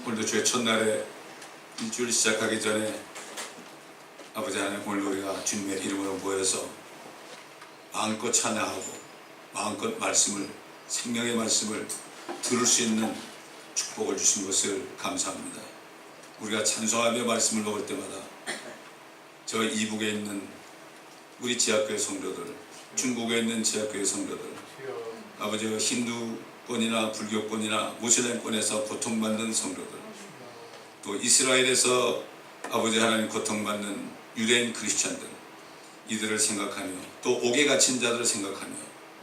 오늘도 주의 첫날에 일주일 시작하기 전에 아버지 하나님, 오늘 우리가 주님의 이름으로 모여서 마음껏 찬양하고 마음껏 말씀을, 생명의 말씀을 들을 수 있는 축복을 주신 것을 감사합니다. 우리가 찬송하며 말씀을 먹을 때마다 저 이북에 있는 우리 지하교회 성도들, 중국에 있는 지하교회 성도들, 아버지 힌두권이나 불교권이나 무슬림권에서 고통받는 성도들, 또 이스라엘에서 아버지 하나님 고통받는 유대인 크리스찬들, 이들을 생각하며 또 옥에 갇힌 자들을 생각하며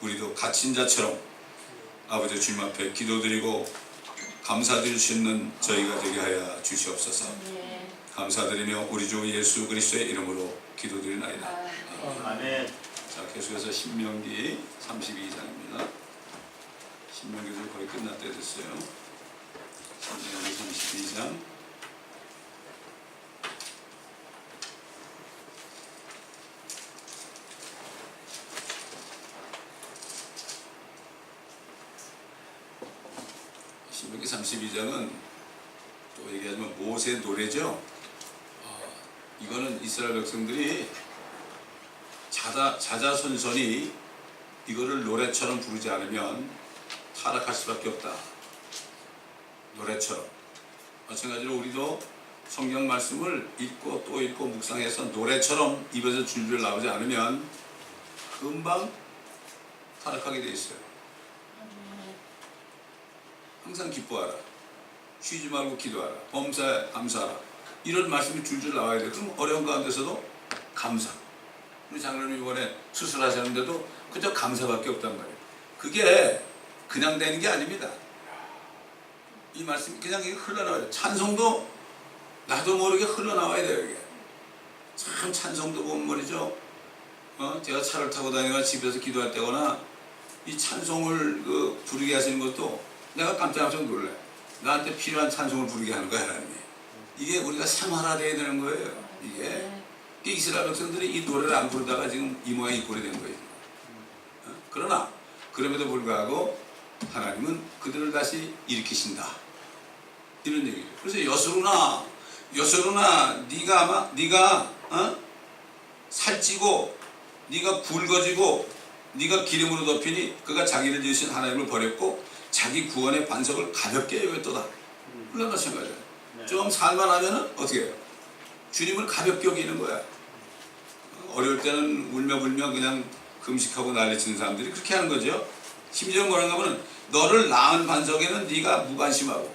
우리도 갇힌 자처럼 아버지 주님 앞에 기도드리고 감사드릴 수 있는 저희가 되게 하여 주시옵소서. 감사드리며 우리 주 예수 그리스도의 이름으로 기도드리나이다. 아멘. 자, 계속해서 신명기 32장입니다. 신명기도 거의 끝날 때 됐어요. 신명기 32장. 신명기 32장은 또 얘기하자면 모세 노래죠. 이거는 이스라엘 백성들이 자자손손이 이거를 노래처럼 부르지 않으면 타락할 수밖에 없다. 노래처럼. 마찬가지로 우리도 성경 말씀을 읽고 또 읽고 묵상해서 노래처럼 입에서 줄줄 나오지 않으면 금방 타락하게 돼 있어요. 항상 기뻐하라. 쉬지 말고 기도하라. 범사에 감사하라. 이런 말씀이 줄줄 나와야 돼요. 그럼 어려운 가운데서도 감사. 우리 장로님 이번에 수술하셨는데도 그저 감사밖에 없단 말이에요. 그게 그냥 되는 게 아닙니다. 이 말씀이 그냥 흘러나와요. 찬송도 나도 모르게 흘러나와야 돼요. 이게 참 찬송도 보면 말이죠. 제가 차를 타고 다니거나 집에서 기도할 때거나 이 찬송을 부르게 하시는 것도 내가 깜짝깜짝 놀라요. 나한테 필요한 찬송을 부르게 하는 거야, 하나님이. 이게 우리가 생활화돼야 되는 거예요. 이게 이스라엘 백성들이 이 노래를 안 부르다가 지금 이 모양 이 꼴이 된 거예요. 그러나 그럼에도 불구하고 하나님은 그들을 다시 일으키신다. 이런 얘기죠. 그래서 여소로나 네가 살찌고 네가 굵어지고 네가 기름으로 덮이니 그가 자기를 지으신 하나님을 버렸고 자기 구원의 반석을 가볍게 여겼도다. 물론 마찬가지예요. 좀 살만하면은 어떻게 해요? 주님을 가볍게 여기는 거야. 어려울 때는 울며 불며 그냥 금식하고 난리치는 사람들이 그렇게 하는 거죠. 심지어 뭐라고 하면 너를 낳은 반석에는 네가 무관심하고.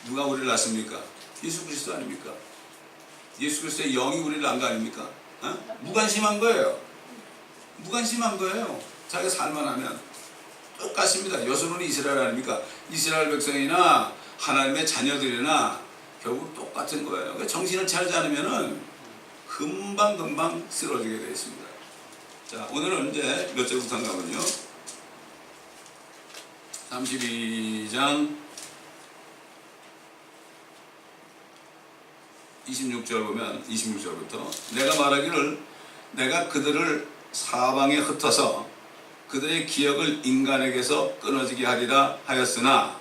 누가 우리를 낳습니까? 예수 그리스도 아닙니까? 예수 그리스도의 영이 우리를 낳은 거 아닙니까? 무관심한 거예요. 무관심한 거예요. 자기가 살만하면. 똑같습니다. 여소로는 이스라엘 아닙니까? 이스라엘 백성이나 하나님의 자녀들이나 결국 똑같은 거예요. 그러니까 정신을 차리지 않으면은 금방 쓰러지게 되어 있습니다. 자, 오늘은 이제 몇 절부터 가면요. 32장 26절 보면 26절부터 내가 말하기를 내가 그들을 사방에 흩어서 그들의 기억을 인간에게서 끊어지게 하리라 하였으나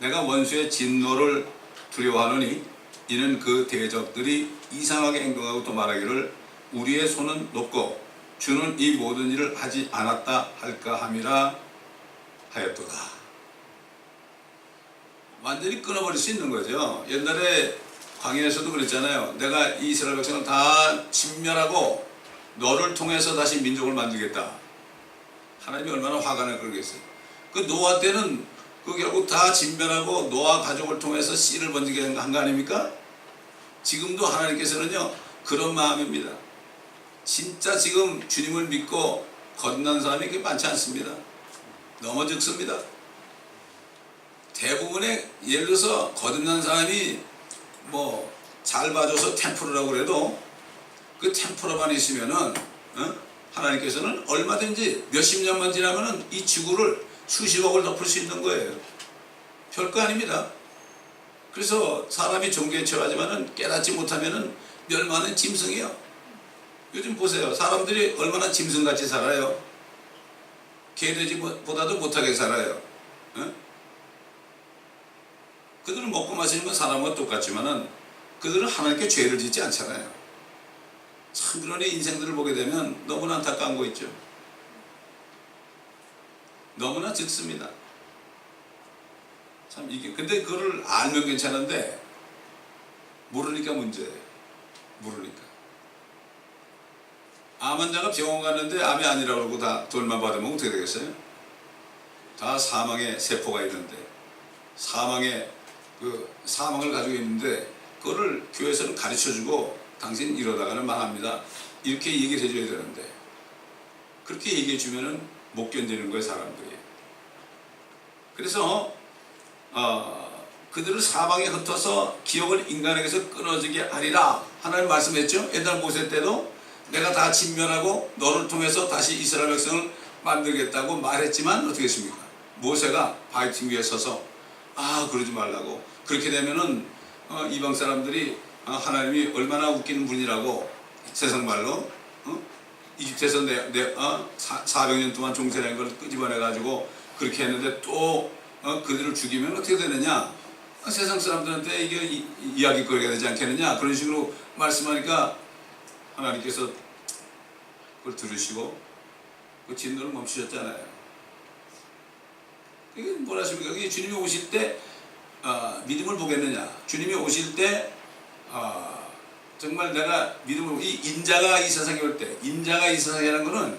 내가 원수의 진노를 두려워하노니 이는 그 대적들이 이상하게 행동하고 또 말하기를 우리의 손은 높고 주는 이 모든 일을 하지 않았다 할까 함이라 하였도다. 완전히 끊어버릴 수 있는 거죠. 옛날에 광야에서도 그랬잖아요. 내가 이 이스라엘 백성을 다 진멸하고 너를 통해서 다시 민족을 만들겠다. 하나님이 얼마나 화가 날 그러겠어요. 그 노아 때는 그 결국 다 진멸하고 노아 가족을 통해서 씨를 번지게 한 거 아닙니까? 지금도 하나님께서는요 그런 마음입니다. 진짜 지금 주님을 믿고 거듭난 사람이 그렇게 많지 않습니다. 너무 적습니다. 대부분의 예를 들어서 거듭난 사람이 뭐 잘 봐줘서 템플러라고 그래도 그 템플러만 있으면은 하나님께서는 얼마든지 몇십 년만 지나면은 이 지구를 수십억을 덮을 수 있는 거예요. 별거 아닙니다. 그래서 사람이 종교에 처하지만은 깨닫지 못하면은 멸망하는 짐승이요. 요즘 보세요. 사람들이 얼마나 짐승같이 살아요. 개돼지보다도 못하게 살아요. 그들은 먹고 마시는 건 사람과 똑같지만은 그들은 하나님께 죄를 짓지 않잖아요. 참 그런 인생들을 보게 되면 너무나 안타까운 거 있죠. 너무나 짙습니다. 참 이게 근데 그거를 알면 괜찮은데 모르니까 문제예요. 모르니까. 암 환자가 병원 갔는데 암이 아니라고 그러고 다 돈만 받으면 어떻게 되겠어요? 다 사망의 세포가 있는데 사망을 가지고 있는데 그거를 교회에서는 가르쳐주고 당신 이러다가는 망합니다. 이렇게 얘기를 해줘야 되는데 그렇게 얘기해 주면은 못 견디는 거예요, 사람들이. 그래서 그들을 사방에 흩어서 기업을 인간에게서 끊어지게 하리라 하나님 말씀했죠. 옛날 모세 때도 내가 다 진멸하고 너를 통해서 다시 이스라엘 백성을 만들겠다고 말했지만 어떻게 했습니까? 모세가 바위팀 위에 서서 그러지 말라고. 그렇게 되면은 이방 사람들이 하나님이 얼마나 웃기는 분이라고 세상 말로 이집트에서 400년 동안 종살이한 걸 끄집어내 가지고 그렇게 했는데 또 그들을 죽이면 어떻게 되느냐? 세상 사람들한테 이게 이야기거리가 되지 않겠느냐? 그런 식으로 말씀하니까 하나님께서 그걸 들으시고 그 진노를 멈추셨잖아요. 이게 뭐라 하십니까? 이게 주님이 오실 때 믿음을 보겠느냐? 주님이 오실 때 정말 내가 믿음을 이 인자가 이 세상에 올 때 인자가 이 세상이라는 거는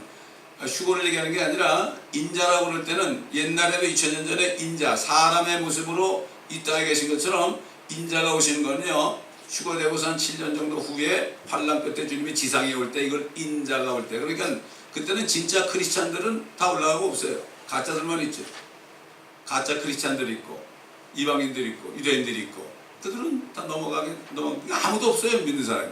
휴거를 얘기하는 게 아니라 인자라고 그럴 때는 옛날에도 2000년 전에 인자 사람의 모습으로 이 땅에 계신 것처럼 인자가 오시는 거는요 휴거되고서 한 7년 정도 후에 환란 끝에 주님이 지상에 올 때 이걸 인자가 올 때 그러니까 그때는 진짜 크리스찬들은 다 올라가고 없어요. 가짜들만 있죠. 가짜 크리스찬들이 있고 이방인들이 있고 유대인들이 있고 그들은 다 넘어가게 아무도 없어요. 믿는 사람이.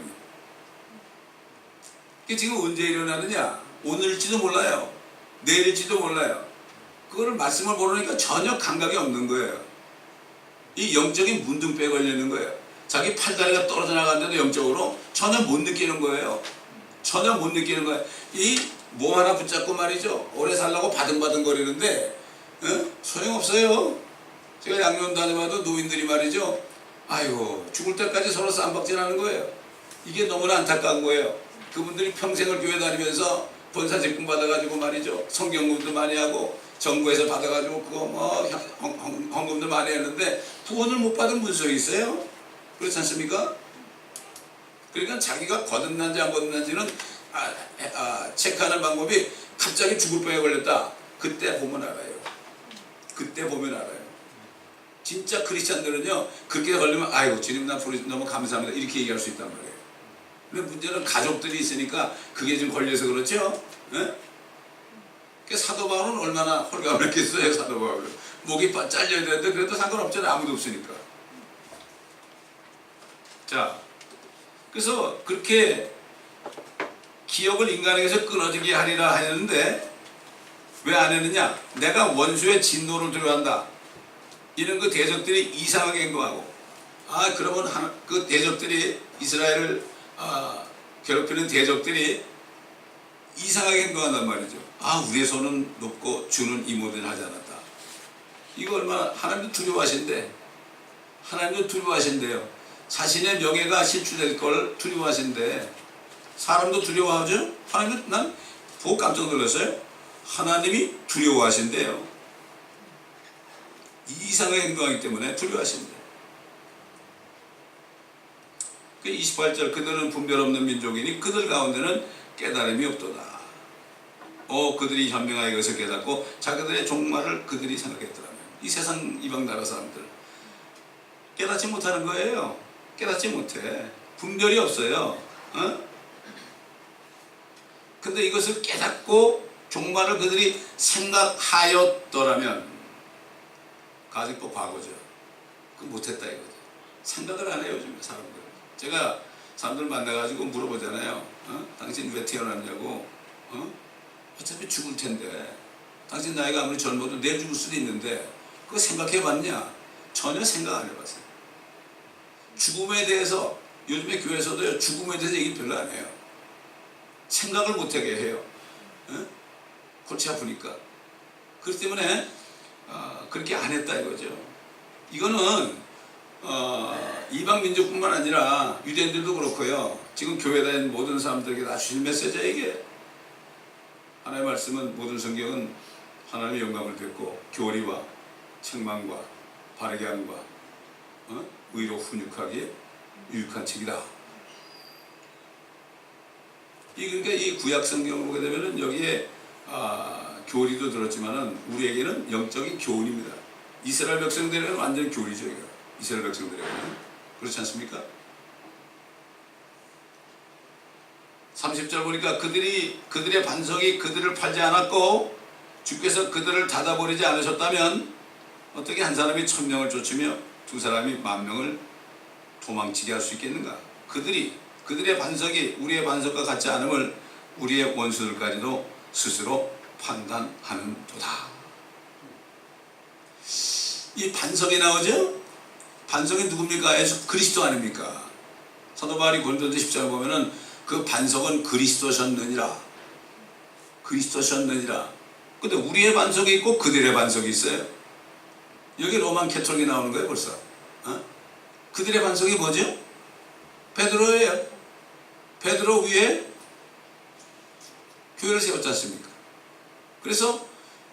그게 지금 언제 일어나느냐? 오늘일지도 몰라요. 내일일지도 몰라요. 그거를 말씀을 모르니까 전혀 감각이 없는 거예요. 이 영적인 문둥병에 걸리는 거예요. 자기 팔다리가 떨어져 나가는데도 영적으로 전혀 못 느끼는 거예요. 전혀 못 느끼는 거예요. 이 몸 하나 붙잡고 말이죠. 오래 살라고 바등바등 거리는데 소용없어요. 제가 양면 다녀봐도 노인들이 말이죠. 아이고 죽을 때까지 서로 쌈박질하는 거예요. 이게 너무나 안타까운 거예요. 그분들이 평생을 교회 다니면서 본사 직분 받아가지고 말이죠. 성경금도 많이 하고 정부에서 받아가지고 그거 헌금도 많이 했는데 구원을 못 받은 문서가 있어요. 그렇지 않습니까? 그러니까 자기가 거듭난지 안 거듭난지는 체크하는 방법이 갑자기 죽을 병에 걸렸다. 그때 보면 알아요. 그때 보면 알아요. 진짜 크리스찬들은요 그렇게 걸리면 아이고 주님 나 너무 감사합니다 이렇게 얘기할 수 있단 말이에요. 근데 문제는 가족들이 있으니까 그게 좀 걸려서 그렇죠. 사도 바울은 얼마나 홀가분을 했겠어요. 사도 바울은 목이 잘려야 되는데 그래도 상관없잖아요. 아무도 없으니까. 자, 그래서 그렇게 기업을 인간에게서 끊어지게 하리라 하였는데 왜 안 했느냐? 내가 원수의 진노를 두려워한다. 이런 그 대적들이 이상하게 행동하고 그러면 그 대적들이 이스라엘을 괴롭히는 대적들이 이상하게 행동한단 말이죠. 우리의 손은 높고 주는 이모든 하지 않았다. 이거 얼마나 하나님도 두려워하신대. 하나님도 두려워하신대요. 자신의 명예가 실추될 걸 두려워하신대. 사람도 두려워하죠? 하나님도 난 보고 깜짝 놀랐어요. 하나님이 두려워하신대요. 이상하게 행동하기 때문에 두려워하신대. 28절 그들은 분별 없는 민족이니 그들 가운데는 깨달음이 없도다. 그들이 현명하게 여기서 깨닫고 자기들의 종말을 그들이 생각했더라면 이 세상 이방 나라 사람들 깨닫지 못하는 거예요. 깨닫지 못해. 분별이 없어요. 근데 이것을 깨닫고 종말을 그들이 생각하였더라면 가지고 과거죠. 그 못했다 이거죠. 생각을 안 해요 요즘에 사람들. 제가 사람들 만나가지고 물어보잖아요. 당신 왜 태어났냐고. 어차피 죽을 텐데. 당신 나이가 아무리 젊어도 내일 죽을 수도 있는데 그거 생각해봤냐? 전혀 생각 안 해봤어요. 죽음에 대해서 요즘에 교회에서도 죽음에 대해서 얘기 별로 안 해요. 생각을 못하게 해요. 골치 아프니까. 그렇기 때문에 그렇게 안 했다 이거죠. 이거는 이방 민족뿐만 아니라 유대인들도 그렇고요. 지금 교회 다니는 모든 사람들에게 다 주신 메시지야 이게. 하나님의 말씀은 모든 성경은 하나님의 영감을 받고 교리와 책망과 바르게 함과 의로 훈육하기에 유익한 책이다. 그러니까 이 구약 성경을 보게 되면은 여기에 교리도 들었지만은 우리에게는 영적인 교훈입니다. 이스라엘 백성들에게는 완전히 교리죠. 이거. 이스라엘 백성들에게는 그렇지 않습니까? 30절 보니까 그들의 반석이 그들을 팔지 않았고 주께서 그들을 닫아버리지 않으셨다면 어떻게 한 사람이 1000명을 쫓으며 두 사람이 10,000명을 도망치게 할 수 있겠는가? 그들의 반석이 우리의 반석과 같지 않음을 우리의 원수들까지도 스스로 판단하는도다. 이 반석이 나오죠? 반석이 누굽니까? 예수 그리스도 아닙니까? 사도 바울이 고린도전서 10장을 보면은 그 반석은 그리스도셨느니라. 그리스도셨느니라. 근데 우리의 반석이 있고 그들의 반석이 있어요. 여기 로만 캐톨릭이 나오는 거예요 벌써. 그들의 반석이 뭐죠? 베드로예요. 베드로 위에 교회를 세웠지 않습니까? 그래서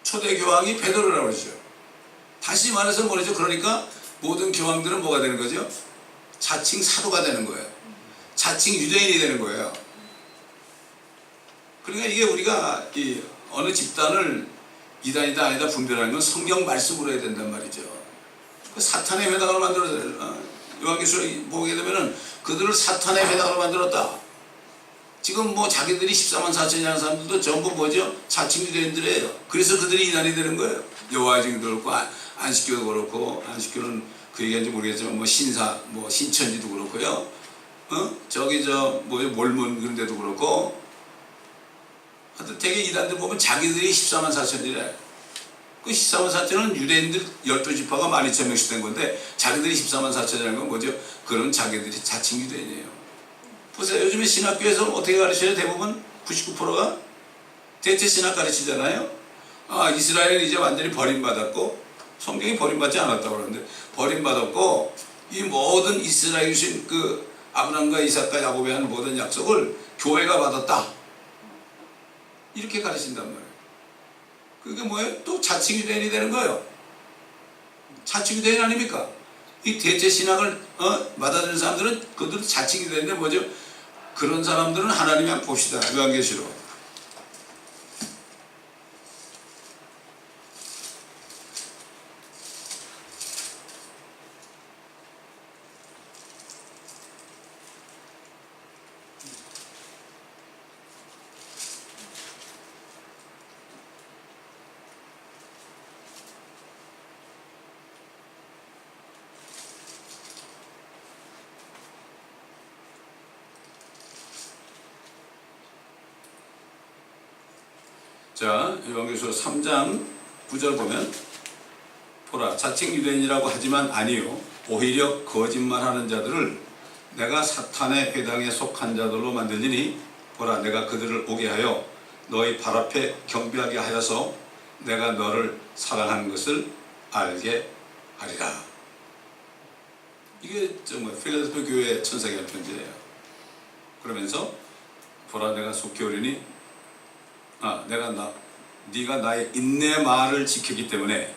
초대 교황이 베드로라고 그러죠. 다시 말해서 뭐죠? 그러니까 모든 교황들은 뭐가 되는 거죠? 자칭 사도가 되는 거예요. 자칭 유대인이 되는 거예요. 그러니까 이게 우리가 이 어느 집단을 이단이다 아니다 분별하는 건 성경 말씀으로 해야 된단 말이죠. 그 사탄의 회당을 만들어서 요한계시록 보게 되면은 그들을 사탄의 회당으로 만들었다. 지금 뭐 자기들이 14만 4천이라는 사람들도 전부 뭐죠? 자칭 유대인들이에요. 그래서 그들이 이단이 되는 거예요. 여호와의 증인도 그렇고 안식교도 그렇고 안식교는 그 얘기인지 모르겠지만 뭐 신사 뭐 신천지도 그렇고요. 몰몬 그런 데도 그렇고 하여튼 되게 이단들 보면 자기들이 14만 4천이래. 그 14만 4천은 유대인들 12지파가 12,000명씩 된 건데 자기들이 14만 4천이라는 건 뭐죠? 그럼 자기들이 자칭 유대인이에요. 보세요. 요즘에 신학교에서 어떻게 가르쳐요? 대부분 99%가 대체 신학 가르치잖아요. 이스라엘은 이제 완전히 버림받았고 성경이 버림받지 않았다고 그러는데 버림받았고 이 모든 이스라엘 주신 그 아브라함과 이삭과 야곱에 한 모든 약속을 교회가 받았다. 이렇게 가르친단 말이에요. 그게 뭐예요? 또 자칭 유대인이 되는 거예요. 자칭 유대인 아닙니까? 이 대체 신학을 받아들이는 사람들은 그들도 자칭 유대인인데 뭐죠? 그런 사람들은 하나님이 한번 봅시다. 요한계시록. 자, 요한계시록 3장 9절 보면 보라 자칭 유대인이라고 하지만 아니요 오히려 거짓말하는 자들을 내가 사탄의 회당에 속한 자들로 만들리니 보라 내가 그들을 오게 하여 너희 발 앞에 경배하게 하여서 내가 너를 사랑하는 것을 알게 하리라. 이게 정말 필라델피아 교회 천사에게 한 편지예요. 그러면서 보라 내가 속히 오리니 네가 나의 인내 말을 지키기 때문에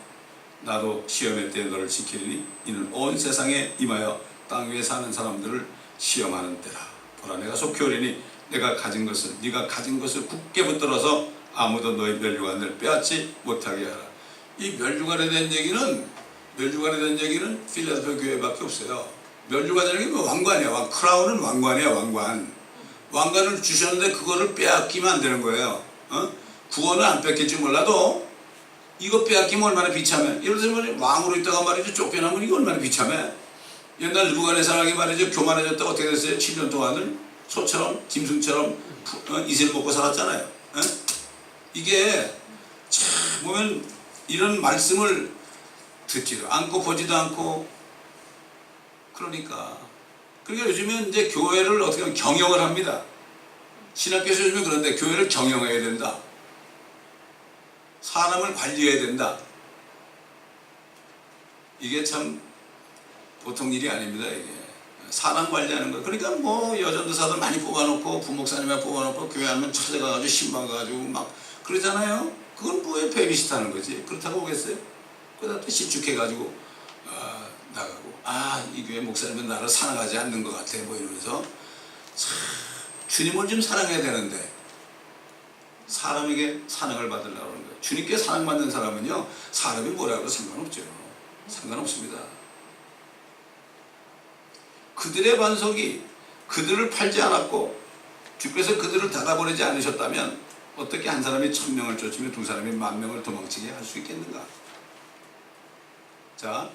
나도 시험의 때에 너를 지키리니 이는 온 세상에 임하여 땅 위에 사는 사람들을 시험하는 때라. 보라 내가 속히 오리니 네가 가진 것을 굳게 붙들어서 아무도 너의 멸류관을 빼앗지 못하게 하라. 이 멸류관에 대한 얘기는 필라델피아 교회밖에 없어요. 멸류관이라는 게 왕관이야. 크라운은 왕관이야. 왕관을 주셨는데 그거를 빼앗기면 안 되는 거예요. 구원은 안 뺏길지 몰라도 이거 빼앗기면 얼마나 비참해. 예를 들면 왕으로 있다가 말이죠 쫓겨나면 이거 얼마나 비참해. 옛날 누가네살왕이 말이죠 교만해졌다가 어떻게 됐어요? 7년 동안을 소처럼 짐승처럼 이슬 먹고 살았잖아요. 이게 참 보면 이런 말씀을 듣지도 않고 보지도 않고 그러니까 요즘에 이제 교회를 어떻게 하면 경영을 합니다. 신학교에서 요즘에 그런데 교회를 경영해야 된다. 사람을 관리해야 된다. 이게 참 보통 일이 아닙니다. 이게 사람 관리하는 거. 그러니까 뭐 여전도사들 많이 뽑아놓고 부목사님만 뽑아놓고 교회 하면 찾아가가지고 신방 가가지고 막 그러잖아요. 그건 뭐에 베이비시트하는 거지. 그렇다고 오겠어요? 그러다 또 실축해가지고 나가고 이 교회 목사님은 나를 사랑하지 않는 것 같아 뭐 이러면서 참 주님을 좀 사랑해야 되는데 사람에게 사랑을 받으려고 하는 거예요. 주님께 사랑받는 사람은요 사람이 뭐라고 상관없죠. 상관없습니다. 그들의 반석이 그들을 팔지 않았고 주께서 그들을 닫아버리지 않으셨다면 어떻게 한 사람이 1000명을 쫓으며 두 사람이 10,000명을 도망치게 할 수 있겠는가? 자,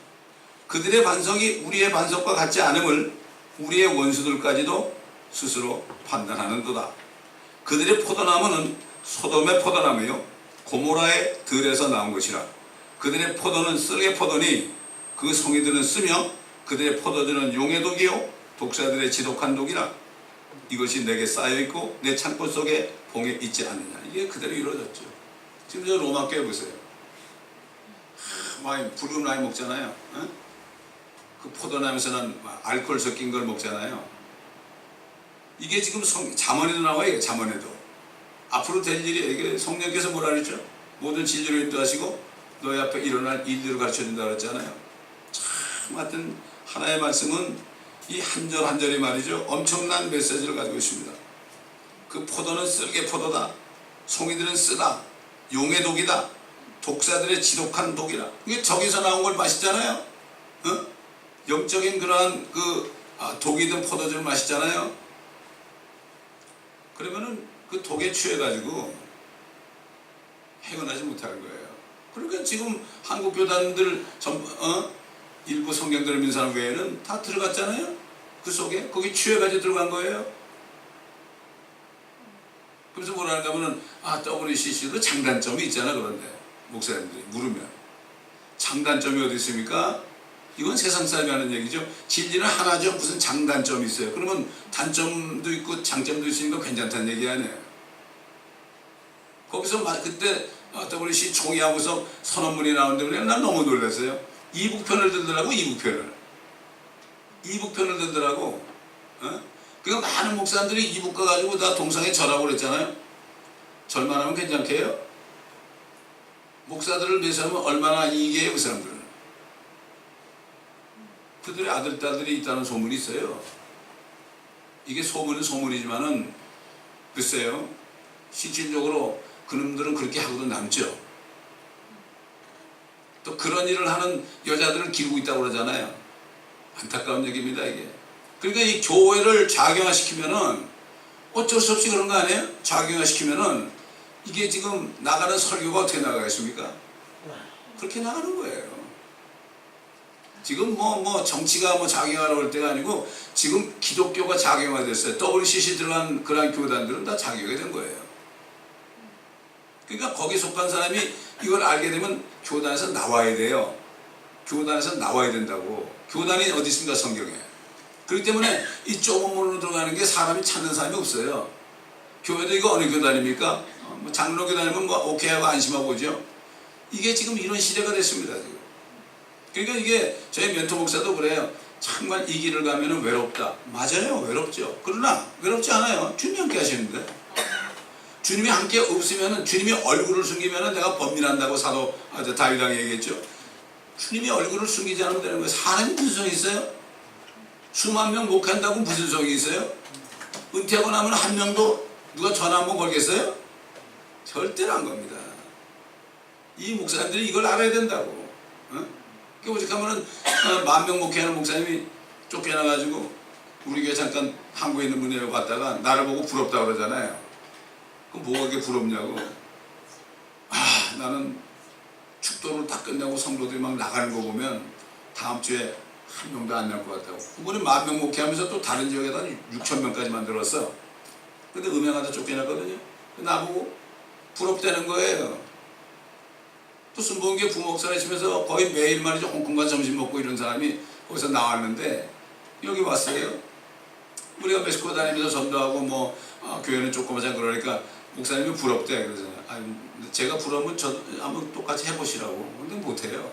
그들의 반석이 우리의 반석과 같지 않음을 우리의 원수들까지도 스스로 판단하는도다. 그들의 포도나무는 소돔의 포도나무요 고모라의 들에서 나온 것이라. 그들의 포도는 썰의 포도니 그 송이들은 쓰며 그들의 포도주는 용의 독이요 독사들의 지독한 독이라. 이것이 내게 쌓여있고 내 창고 속에 봉에 있지 않느냐. 이게 그대로 이루어졌죠. 지금 저 로마 교회 보세요. 붉은 와인 먹잖아요. 그 포도나무에서는 알코올 섞인 걸 먹잖아요. 이게 지금 잠언에도 나와요. 잠언에도 앞으로 될 일이 이게 성령께서 뭐라 그랬죠? 모든 진리로 인도하시고 너희 앞에 일어날 일들을 가르쳐준다 그랬잖아요. 참 같은 하나의 말씀은 이 한 절 한 절이 말이죠 엄청난 메시지를 가지고 있습니다. 그 포도는 쓸개 포도다. 송이들은 쓰다. 용의 독이다. 독사들의 지독한 독이라. 이게 저기서 나온 걸 마시잖아요. 영적인 그러한 독이 든 포도주를 마시잖아요. 그러면은 그 독에 취해가지고 헤어나지 못하는 거예요. 그러니까 지금 한국 교단들 일부 성경들을 믿는 사람 외에는 다 들어갔잖아요. 그 속에 거기 취해가지고 들어간 거예요. 그래서 뭐라는가 하면은 WCC도 장단점이 있잖아. 그런데 목사님들이 물으면 장단점이 어디 있습니까? 이건 세상 사람이 하는 얘기죠. 진리는 하나죠. 무슨 장단점이 있어요. 그러면 단점도 있고 장점도 있으니까 괜찮다는 얘기 아니에요. 거기서 그때 WC 총회하고서 선언문이 나오는데 난 너무 놀랐어요. 이북편을 들더라고. 이북편을 들더라고. 그러니까 많은 목사님들이 이북 가가지고 다 동상에 절하고 그랬잖아요. 절만 하면 괜찮게요? 목사들을 매수하면 얼마나 이익이에요 그 사람들은. 그들의 아들, 딸들이 있다는 소문이 있어요. 이게 소문은 소문이지만은 글쎄요 실질적으로 그놈들은 그렇게 하고도 남죠. 또 그런 일을 하는 여자들을 기르고 있다고 그러잖아요. 안타까운 얘기입니다 이게. 그러니까 이 교회를 좌경화시키면은 어쩔 수 없이 그런 거 아니에요? 좌경화시키면은 이게 지금 나가는 설교가 어떻게 나가겠습니까? 그렇게 나가는 거예요. 지금 뭐 정치가 좌경화로 올 때가 아니고 지금 기독교가 좌경화됐어요. WCC 들어간 그런 교단들은 다 좌경화가 된 거예요. 그러니까 거기에 속한 사람이 이걸 알게 되면 교단에서 나와야 돼요. 교단에서 나와야 된다고. 교단이 어디 있습니까 성경에. 그렇기 때문에 이 좁은 문으로 들어가는 게 사람이 찾는 사람이 없어요. 교회도 이거 어느 교단입니까? 장로 교단이면 오케이 하고 안심하고 오죠. 이게 지금 이런 시대가 됐습니다. 지금. 그러니까 이게 저희 멘토 목사도 그래요. 정말 이 길을 가면 외롭다. 맞아요. 외롭죠. 그러나 외롭지 않아요. 주님이 함께 하시는데. 주님이 함께 없으면 주님이 얼굴을 숨기면 내가 범민한다고 사도 다윗왕이 얘기했죠. 주님이 얼굴을 숨기지 않으면 되는 거예요. 사람이 무슨 소용이 있어요? 수만 명 목한다고 무슨 소용이 있어요? 은퇴하고 나면 한 명도 누가 전화 한번 걸겠어요? 절대로 안 겁니다. 이 목사님들이 이걸 알아야 된다고. 오직 하면은 10,000명 목회하는 목사님이 쫓겨나가지고 우리 교회 잠깐 한국에 있는 분이라고 갔다가 나를 보고 부럽다고 그러잖아요. 그럼 뭐가 그렇게 부럽냐고. 나는 축도를 다 끝내고 성도들이 막 나가는 거 보면 다음 주에 한 명도 안 날 것 같다고. 그분이 10,000명 목회하면서 또 다른 지역에다 6,000명까지 만들었어. 근데 음행하다 쫓겨났거든요. 나보고 부럽다는 거예요. 또 순복음교회 부목사이시면서 거의 매일 말이죠. 홍콩과 점심 먹고 이런 사람이 거기서 나왔는데 여기 왔어요. 우리가 멕시코 다니면서 전도하고 교회는 조그마자 그러니까 목사님이 부럽대. 그러잖아요. 제가 부러우면 한번 똑같이 해보시라고. 근데 못해요.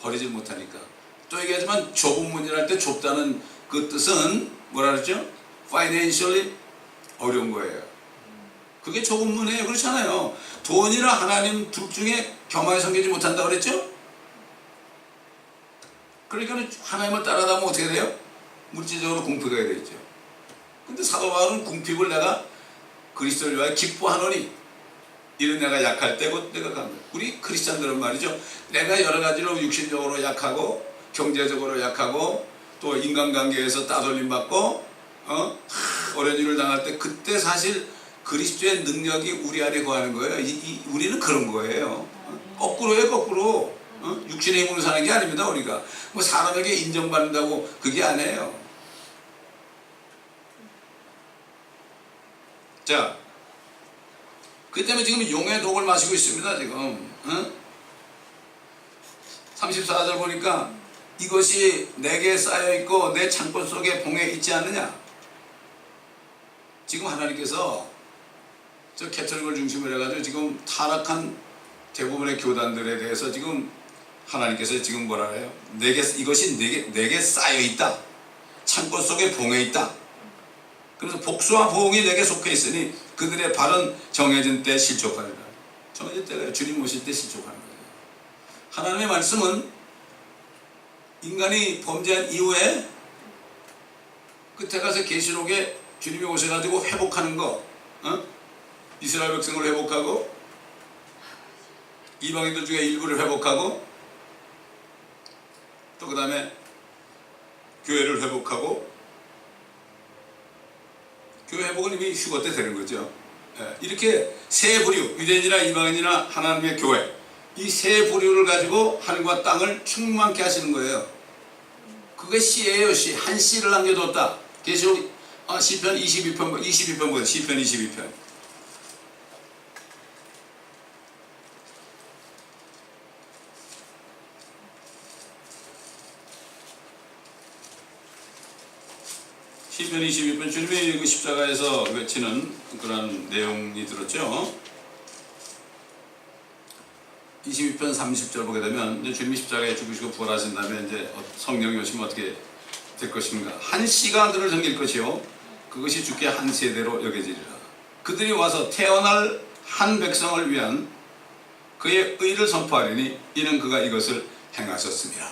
버리질 못하니까. 또 얘기하지만 좁은 문이랄 때 좁다는 그 뜻은 뭐라 그랬죠? financially 어려운 거예요. 그게 조금문이에요. 그렇잖아요. 돈이나 하나님 둘 중에 겸하여 섬기지 못한다 그랬죠? 그러니까 하나님을 따라다보면 어떻게 돼요? 물질적으로 궁핍가 되겠죠. 근데 사도 바울은 궁핍을 내가 그리스도를 위하여 기뻐하노니 이런 내가 약할 때 곧 내가 강해. 우리 크리스찬들은 말이죠. 내가 여러 가지로 육신적으로 약하고 경제적으로 약하고 또 인간관계에서 따돌림 받고 어려운 일을 당할 때 그때 사실 그리스도의 능력이 우리 안에 거하는 거예요. 우리는 그런 거예요. 거꾸로예요, 거꾸로. 육신의 힘으로 사는 게 아닙니다. 우리가 뭐 사람에게 인정받는다고 그게 아니에요. 자, 그 때문에 지금 용의 독을 마시고 있습니다. 지금 34절 보니까 이것이 내게 쌓여있고 내 창고 속에 봉해 있지 않느냐. 지금 하나님께서 저 캐톨릭을 중심으로 해가지고 지금 타락한 대부분의 교단들에 대해서 지금 하나님께서 지금 뭐라 해요? 이것이 내게 쌓여있다. 창고 속에 봉해 있다. 그래서 복수와 보응이 내게 속해 있으니 그들의 발은 정해진 때 실족하리라. 정해진 때가 주님 오실 때 실족하는 거예요. 하나님의 말씀은 인간이 범죄한 이후에 끝에 가서 계시록에 주님이 오셔가지고 회복하는 거, 이스라엘 백성을 회복하고 이방인들 중에 일부를 회복하고 또 그 다음에 교회를 회복하고 교회 회복은 이미 휴거 때 되는 거죠. 이렇게 세 부류, 유대인이나 이방인이나 하나님의 교회, 이 세 부류를 가지고 하늘과 땅을 충만케 하시는 거예요. 그게 씨예요. 씨. 한 씨를 남겨뒀다. 계시록 시편 22편 보세요. 시편 22편. 시편 22편 주님의 그 십자가에서 외치는 그런 내용이 들었죠. 22편 30절 보게 되면 이제 주님이 십자가에 죽으시고 부활하신 다음에 이제 성령이 오시면 어떻게 될 것인가. 한 씨가 그를 섬길 것이요 그것이 주께 한 세대로 여겨지리라. 그들이 와서 태어날 한 백성을 위한 그의 의를 선포하리니 이는 그가 이것을 행하셨습니다.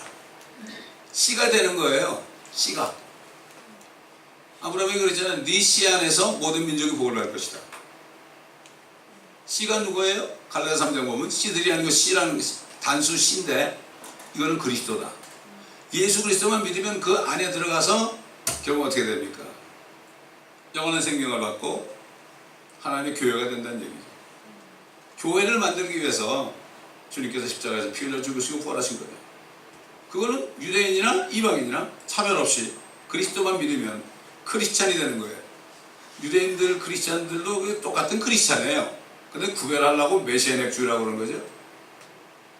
씨가 되는 거예요. 씨가. 아브라함이 그랬잖아요. 네 씨 안에서 모든 민족이 복을 받을 것이다. 씨가 누구예요? 갈라디아 3장 보면 씨들이 아니고 씨라는 단수 씨인데 이거는 그리스도다. 예수 그리스도만 믿으면 그 안에 들어가서 결국 어떻게 됩니까? 영원한 생명을 받고 하나님의 교회가 된다는 얘기죠. 교회를 만들기 위해서 주님께서 십자가에서 피 흘려 죽으시고 부활하신 거예요. 그거는 유대인이나 이방인이나 차별 없이 그리스도만 믿으면 크리스찬이 되는 거예요. 유대인들 크리스찬들도 똑같은 크리스찬이에요. 근데 구별하려고 메시아넥주의라고 그러는 거죠.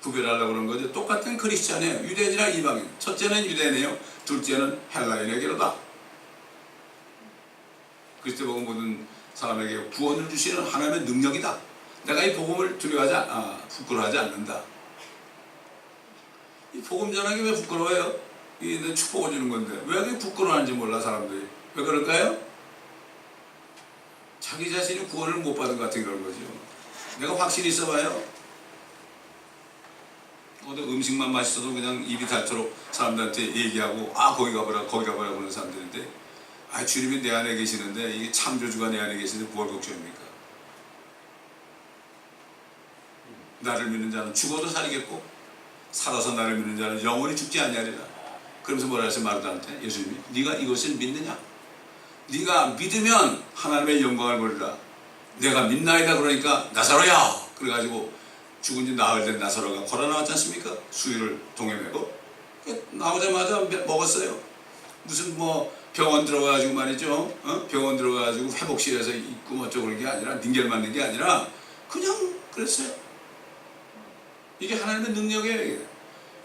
구별하려고 그러는 거죠. 똑같은 크리스찬이에요. 유대인이나 이방인. 첫째는 유대인이에요. 둘째는 헬라인에게로다. 그리스도 복음 모든 사람에게 구원을 주시는 하나님의 능력이다. 내가 이 복음을 부끄러워하지 않는다. 이 복음 전하기 왜 부끄러워요? 이 축복을 주는 건데 왜 그렇게 부끄러워하는지 몰라 사람들이. 왜 그럴까요? 자기 자신이 구원을 못 받은 것 같은 그런 거죠. 내가 확실히 있어봐요. 어디 음식만 맛있어도 그냥 입이 닳도록 사람들한테 얘기하고 거기 가보라 그러는 사람들인데 주님이 내 안에 계시는데 이게 창조주가 내 안에 계시는데 뭘 걱정입니까? 나를 믿는 자는 죽어도 살겠고 살아서 나를 믿는 자는 영원히 죽지 아니하리라. 그러면서 뭐라 하세요? 마르다한테 예수님이 네가 이것을 믿느냐? 네가 믿으면 하나님의 영광을 보리라. 내가 믿나이다 그러니까 나사로야 그래가지고 죽은 지 나흘 된 나사로가 걸어 나왔지 않습니까? 수유를 동에 메고 나오자마자 먹었어요. 무슨 병원 들어가가지고 말이죠. 병원 들어가가지고 회복실에서 있고 어쩌고 그런 게 아니라 닌겔 맞는 게 아니라 그냥 그랬어요. 이게 하나님의 능력이에요.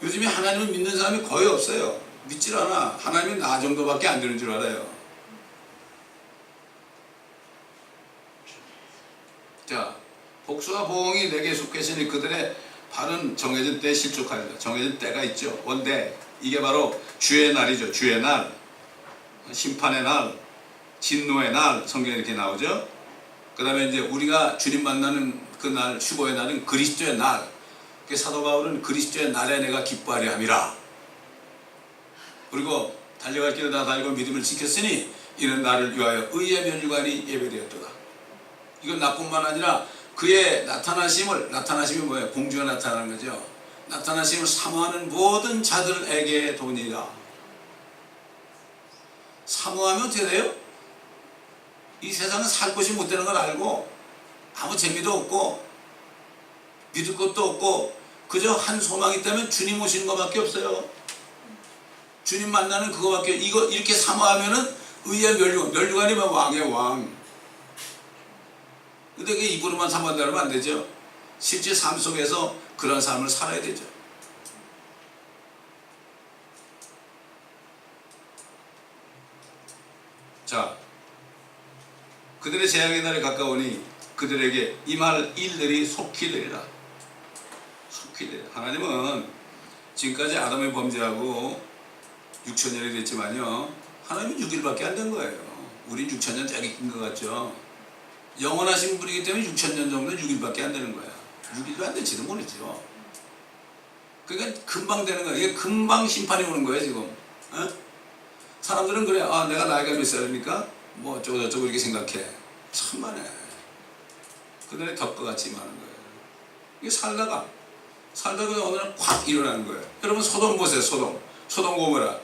요즘에 하나님을 믿는 사람이 거의 없어요. 믿질 않아. 하나님은 나 정도밖에 안 되는 줄 알아요. 자, 복수와 보응이 내게 속해지니 그들의 발은 정해진 때에 실족하리라. 정해진 때가 있죠. 원데 이게 바로 주의 날이죠. 주의 날. 심판의 날, 진노의 날 성경에 이렇게 나오죠. 그 다음에 이제 우리가 주님 만나는 그 날, 휴거의 날은 그리스도의 날. 사도 바울은 그리스도의 날에 내가 기뻐하려 함이라. 그리고 달려갈 길을 다 달리고 믿음을 지켰으니 이는 나를 위하여 의의 면류관이 예배되었도다. 이건 나뿐만 아니라 그의 나타나심이 뭐예요? 공주가 나타나는 거죠. 나타나심을 사모하는 모든 자들에게 도니라. 사모하면 어떻게 돼요? 이 세상은 살 것이 못 되는 걸 알고 아무 재미도 없고 믿을 것도 없고 그저 한 소망이 있다면 주님 오시는 것밖에 없어요. 주님 만나는 그거밖에. 이렇게 사모하면은 의의 면류관이면 왕의 왕. 근데 그게 입으로만 사모한다 그러면 안 되죠. 실제 삶 속에서 그런 삶을 살아야 되죠. 자, 그들의 재앙의 날이 가까우니 그들에게 임할 일들이 속히 되리라. 속히 되리라. 하나님은 지금까지 아담의 범죄하고 6천년이 됐지만요, 하나님은 6일밖에 안 된 거예요. 우린 6천년 짝이 긴 것 같죠. 영원하신 분이기 때문에 6천년 정도는 6일밖에 안 되는 거야. 6일도 안 될지도 모르죠. 그러니까 금방 되는 거야. 이게 금방 심판이 오는 거예요 지금. 어? 사람들은 그래. 내가 나이가 몇 살입니까? 뭐 어쩌고 이렇게 생각해. 참만해. 그들의 덕과 같이 임하는 거예요. 이게 살다가 어느 날 콱 일어나는 거예요. 여러분 소돔 보세요. 소돔 고모라.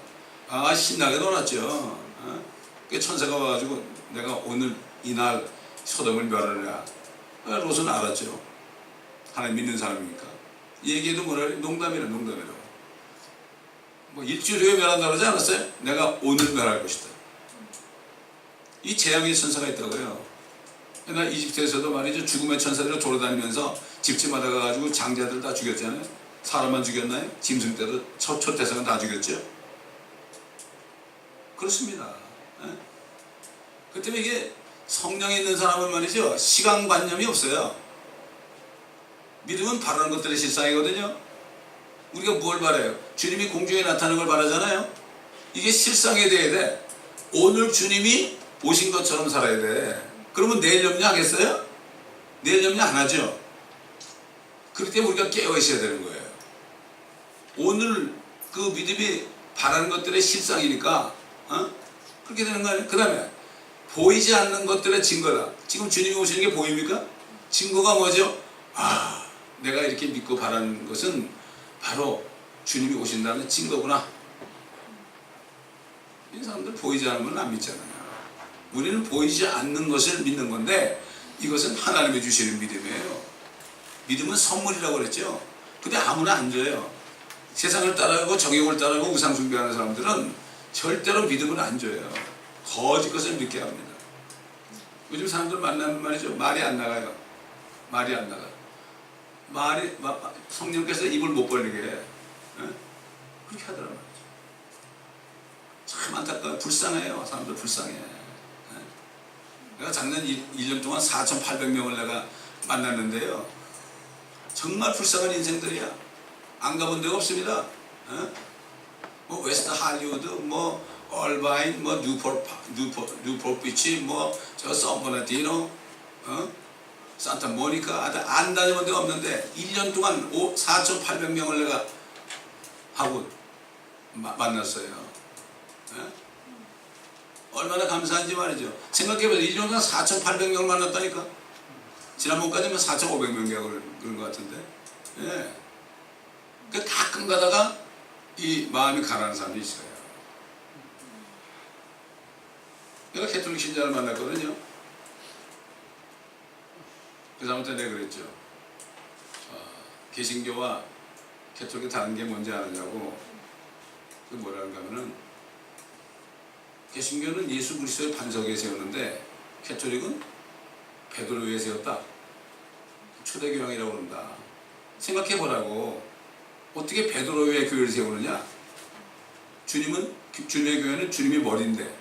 신나게 놀았죠. 천사가 와가지고 내가 오늘 이날 소돔을 멸하리라. 롯은 알았죠. 하나님 믿는 사람이니까. 얘기해도 뭐라 그래? 농담이라고. 뭐 일주일 후에 멸한다 그러지 않았어요? 내가 오늘 멸할 것이다. 이 재앙의 천사가 있다고요. 옛날 이집트에서도 말이죠. 죽음의 천사들이 돌아다니면서 집집마다 가가지고 장자들 다 죽였잖아요. 사람만 죽였나요? 짐승 때도 초태생은 다 죽였죠. 그렇습니다. 그 때문에 이게 성령이 있는 사람은 말이죠. 시간관념이 없어요. 믿음은 바라는 것들의 실상이거든요. 우리가 뭘 바라요? 주님이 공중에 나타나는 걸 바라잖아요. 이게 실상이 돼야 돼. 오늘 주님이 오신 것처럼 살아야 돼. 그러면 내일 염려하겠어요? 내일 염려 안 하죠. 그렇기 때문에 우리가 깨어 있어야 되는 거예요. 오늘 그 믿음이 바라는 것들의 실상이니까 그렇게 되는 거 아니에요? 그 다음에 보이지 않는 것들의 증거다. 지금 주님이 오시는 게 보입니까? 증거가 뭐죠? 내가 이렇게 믿고 바라는 것은 바로 주님이 오신다는 증거구나. 이 사람들 보이지 않는 건 안 믿잖아요. 우리는 보이지 않는 것을 믿는 건데 이것은 하나님이 주시는 믿음이에요. 믿음은 선물이라고 그랬죠. 근데 아무나 안 줘요. 세상을 따라가고 정욕을 따라가고 우상 숭배하는 사람들은 절대로 믿음을 안 줘요. 거짓 것을 믿게 합니다. 요즘 사람들 만나면 말이죠. 말이 안 나가요. 성령께서 입을 못 벌리게 그렇게 하더란 말이죠. 참 안타까워요. 불쌍해요. 사람들 불쌍해. 내가 작년 1년 동안 4,800명을 내가 만났는데요. 정말 불쌍한 인생들이야. 안 가본 데가 없습니다. 뭐 웨스트 할리우드, 뭐 얼바인, 뭐 뉴포트 비치, 뭐 저 샌버나디노, 산타 모니카 안 다녀본 데가 없는데 1년 동안 4,800명을 내가 하고 만났어요. 얼마나 감사한지 말이죠. 생각해보세요. 1년 동안 4,800명을 만났다니까. 지난번까지는 4,500명 그런 것 같은데. 예. 그 가끔 가다가 이 마음이 가라앉는 사람이 있어요. 내가 캐톨릭 신자를 만났거든요. 그 사람한테 내가 그랬죠. 개신교와 캐톨릭이 다른 게 뭔지 아느냐고. 그 뭐라는가 하면은 개신교는 예수 그리스도의 반석에 세웠는데 캐톨릭은 베드로 위에 세웠다. 초대교황이라고 그런다. 생각해보라고. 어떻게 베드로 위에 교회를 세우느냐? 주님의 교회는 주님이 머리인데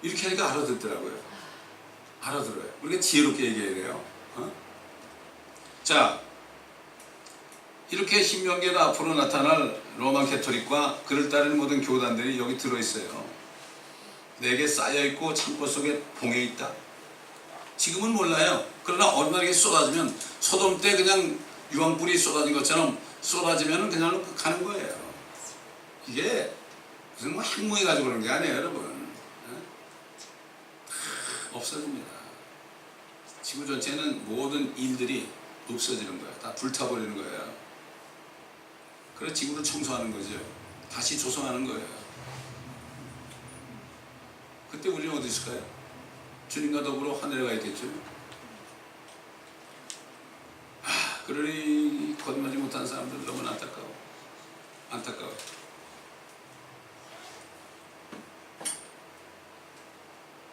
이렇게 하니까 알아듣더라고요. 알아들어요. 우리가 지혜롭게 얘기해야 돼요. 자, 이렇게 신명기에도 앞으로 나타날 로마 캐톨릭과 그를 따르는 모든 교단들이 여기 들어있어요. 내게 쌓여있고 창고 속에 봉해 있다. 지금은 몰라요. 그러나 어느 날 이게 쏟아지면 소돔 때 그냥 유황불이 쏟아진 것처럼 쏟아지면 그냥 가는 거예요. 이게 무슨 뭐 핵무기 가지고 그런 게 아니에요, 여러분. 없어집니다. 지구 전체는 모든 일들이 없어지는 거야. 다 불타버리는 거예요. 그래서 지구를 청소하는 거죠. 다시 조성하는 거예요. 그때 우리는 어디 있을까요? 주님과 더불어 하늘에 가 있겠죠. 그러니 거듭나지 못한 사람들 너무 안타까워.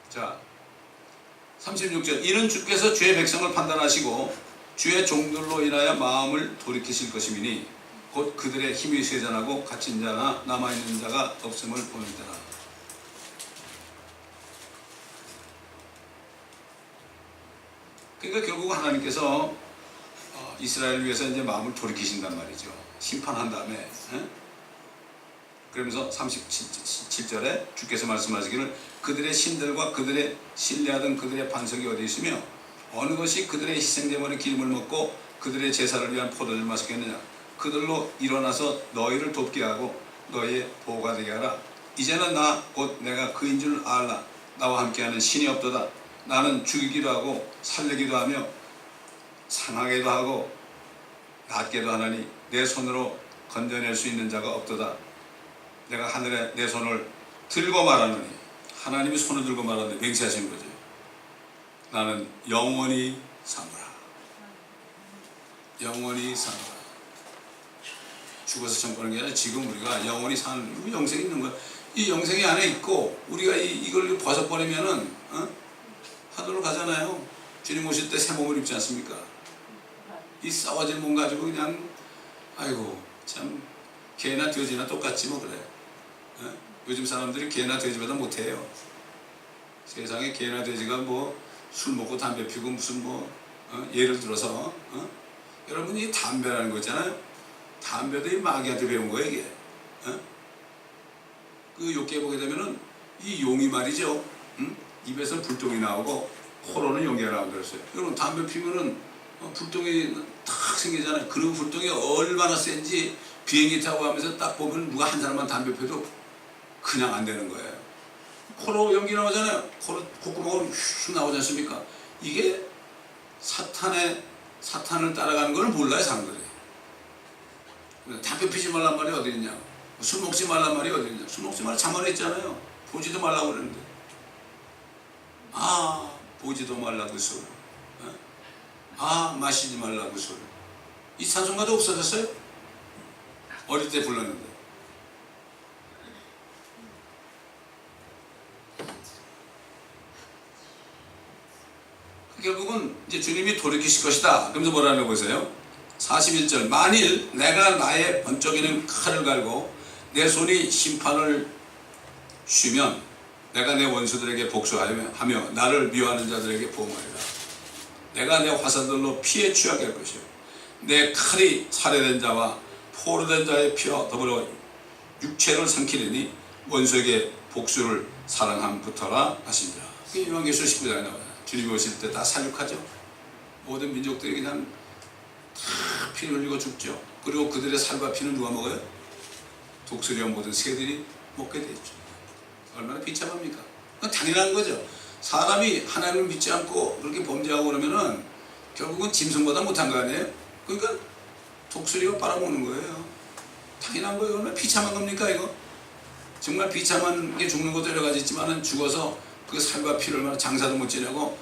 자, 36절. 이는 주께서 주의 백성을 판단하시고 주의 종들로 인하여 마음을 돌이키실 것이미니 곧 그들의 힘이 쇠잔하고 갇힌 자나 남아있는 자가 없음을 보느니라. 그러니까 결국 하나님께서 이스라엘을 위해서 이제 마음을 돌이키신단 말이죠. 심판한 다음에. 그러면서 37절에 주께서 말씀하시기를 그들의 신들과 그들의 신뢰하던 그들의 반석이 어디 있으며 어느 것이 그들의 희생제물의 기름을 먹고 그들의 제사를 위한 포도주를 마시겠느냐. 그들로 일어나서 너희를 돕게 하고 너희의 보호가 되게 하라. 이제는 나 곧 내가 그인 줄 알라. 나와 함께하는 신이 없도다. 나는 죽이기도 하고 살리기도 하며 상하게도 하고 낫게도 하나니 내 손으로 건져낼 수 있는 자가 없도다. 내가 하늘에 내 손을 들고 말하노니 하나님이 손을 들고 말하는데 맹세하신 거죠. 나는 영원히 사노라. 영원히 사노라. 죽어서 청구하는 게 아니라 지금 우리가 영원히 사는 영생이 있는 거야. 이 영생이 안에 있고 우리가 이걸 벗어버리면은 하늘로 가잖아요. 주님 오실 때 새 몸을 입지 않습니까? 이 싸워진 몸 가지고 그냥 아이고 참 개나 돼지나 똑같지 뭐 그래. 요즘 사람들이 개나 돼지보다 못해요. 세상에 개나 돼지가 뭐 술 먹고 담배 피고 무슨 뭐 예를 들어서 여러분이 담배라는 거 있잖아요. 담배도 이 마귀한테 배운 거예요 이게. 그 욕기에 보게 되면은 이 용이 말이죠. 입에서 불똥이 나오고 코로는 용기가 나온다 그랬어요. 여러분 담배 피면은 불똥이 탁 생기잖아요. 그리고 불똥이 얼마나 센지 비행기 타고 가면서 딱 보면 누가 한 사람만 담배 피워도 그냥 안 되는 거예요. 코로 연기 나오잖아요. 코로 콧구멍으로 슉 나오지 않습니까? 이게 사탄을 따라가는 걸 몰라요 사람들이. 담배 피지 말란 말이 어디 있냐? 술 먹지 말란 말이 어디 있냐? 술 먹지 말라 잠언에 있잖아요. 보지도 말라고 그러는데. 보지도 말라 그 술. 마시지 말라 그 술. 이 찬송가도 없어졌어요? 어릴 때 불렀는데. 결국은 이제 주님이 돌이키실 것이다. 그러면서 뭐라는 거 보세요. 41절. 만일 내가 나의 번쩍이는 칼을 갈고 내 손이 심판을 쉬면 내가 내 원수들에게 복수하며 나를 미워하는 자들에게 보응하리라. 내가 내 화살들로 피에 취하게 할 것이요 내 칼이 살해된 자와 포로된 자의 피와 더불어 육체를 삼키리니 원수에게 복수를 사랑함부터라 하시니라. 이게 요한계시록 19장에 나와요. 주님이 오실 때 다 살육하죠. 모든 민족들이 그냥 다 피 흘리고 죽죠. 그리고 그들의 살과 피는 누가 먹어요? 독수리와 모든 새들이 먹게 되죠. 얼마나 비참합니까? 그건 당연한 거죠. 사람이 하나님을 믿지 않고 그렇게 범죄하고 그러면은 결국은 짐승보다 못한 거 아니에요? 그러니까 독수리가 빨아먹는 거예요. 당연한 거예요. 얼마나 비참한 겁니까 이거? 정말 비참한 게 죽는 것도 여러 가지 있지만은 죽어서 그 살과 피를 얼마나 장사도 못 지내고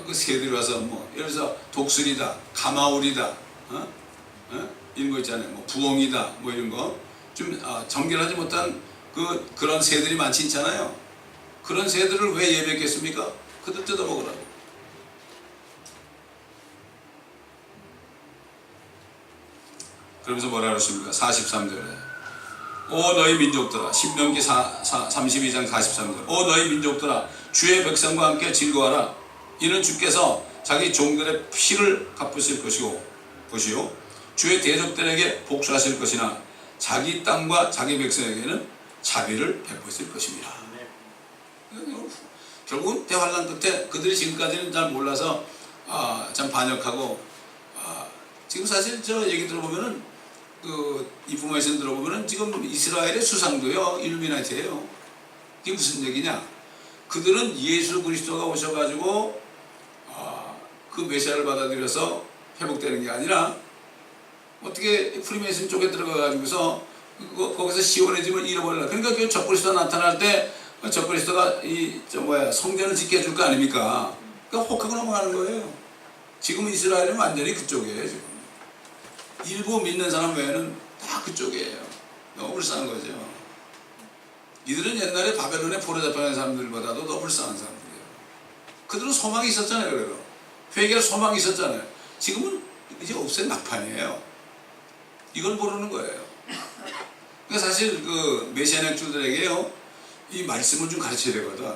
그 새들이 와서 뭐 예를 들어서 독수리다, 가마울이다, 이런 거 있잖아요. 뭐 부엉이다, 뭐 이런 거 좀 정결하지 못한 그런 새들이 많지 않잖아요. 그런 새들을 왜 예배했겠습니까? 그들 뜯어먹으라고. 그러면서 뭐라 그러십니까? 43절에 오 너희 민족들아, 신명기 32장 43절 오 너희 민족들아, 주의 백성과 함께 즐거워하라. 이는 주께서 자기 종들의 피를 갚으실 것이요 주의 대적들에게 복수하실 것이나 자기 땅과 자기 백성에게는 자비를 베푸실 것입니다. 결국은 대환란 끝에 그들이 지금까지는 잘 몰라서 참 반역하고 지금 사실 저 얘기 들어보면은 그 인포메이션 들어보면은 지금 이스라엘의 수상도요 일루미나티예요. 이게 무슨 얘기냐? 그들은 예수 그리스도가 오셔가지고 그 메시아를 받아들여서 회복되는 게 아니라 어떻게 프리메이슨 쪽에 들어가가지고서 거기서 시원해짐을 잃어버리려. 그러니까 그 적그리스도 나타날 때 적그리스도가 성전을 짓게 해줄 거 아닙니까? 그러니까 혹하고 넘어가는 거예요. 지금 이스라엘은 완전히 그쪽이에요. 지금 일부 믿는 사람 외에는 다 그쪽이에요. 너무 불쌍한 거죠. 이들은 옛날에 바벨론에 포로 잡혀간 사람들보다도 더 불쌍한 사람들이에요. 그들은 소망이 있었잖아요. 그래도 회개할 소망이 있었잖아요. 지금은 이제 없앤 막판이에요. 이걸 모르는 거예요. 그러니까 사실 그 메시아닉 주들에게요 이 말씀을 좀 가르쳐야 되거든.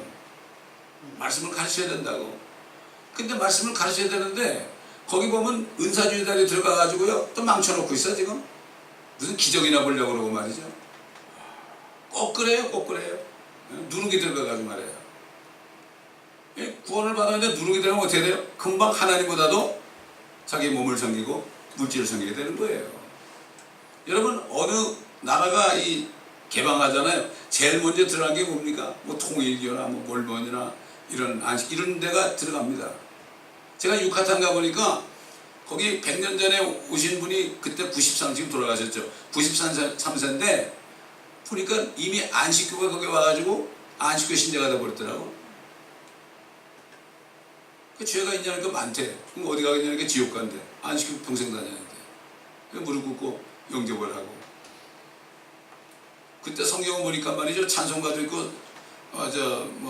말씀을 가르쳐야 된다고. 근데 말씀을 가르쳐야 되는데 거기 보면 은사주의자들이 들어가가지고요 또 망쳐놓고 있어 지금. 무슨 기적이나 보려고 그러고 말이죠. 꼭 그래요, 꼭 그래요. 누룩이 들어가가지고 말이에요. 구원을 받았는데 누룩이 들어가면 어떻게 돼요? 금방 하나님보다도 자기 몸을 섬기고 물질을 섬기게 되는 거예요. 여러분 어느 나라가 이 개방하잖아요. 제일 먼저 들어간 게 뭡니까? 뭐 통일교나 뭐 몰몬이나 이런 안식 이런 데가 들어갑니다. 제가 유카탄 가보니까 거기 100년 전에 오신 분이 그때 93 지금 돌아가셨죠. 93세인데 보니까 이미 안식교가 거기 와가지고 안식교 신자가 돼버렸더라고. 그 죄가 있냐니까 많대. 그럼 어디 가겠냐니까 지옥 간대. 안식교 평생 다녔는데. 무릎 꿇고 영접을 하고. 그때 성경을 보니까 말이죠. 찬송가도 있고